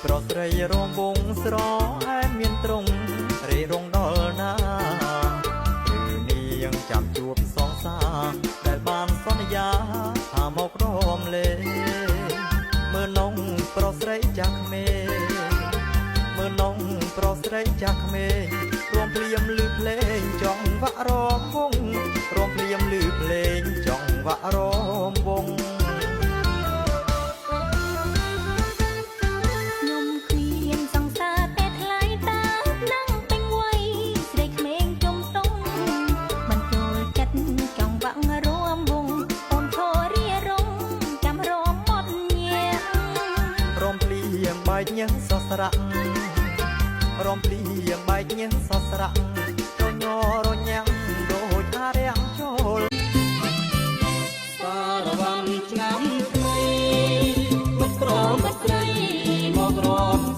ប្រុសស្រីរងវងស្រអែមមានត្រង់រេរងដល់ណាឬនាងចាំជួបសងសាដែលបានសន្យាថាមករំលែងមើលនងប្រុសស្រីចាស់ក្មេងមើលនងប្រុសស្រីចាស់ក្មេងរួមភ្លៀមលឺភ្លេងចង់វាក់រំវងរួមភ្លៀមលឺភ្លេងចង់វាក់រំវងបែកញើសស្រៈរំភ្លៀងបែកញើសស្រៈរញ័ររញាំងដូចអារាំងចូលសារវ័នឆ្នាំថ្មីមិនប្រមស្រីមករំ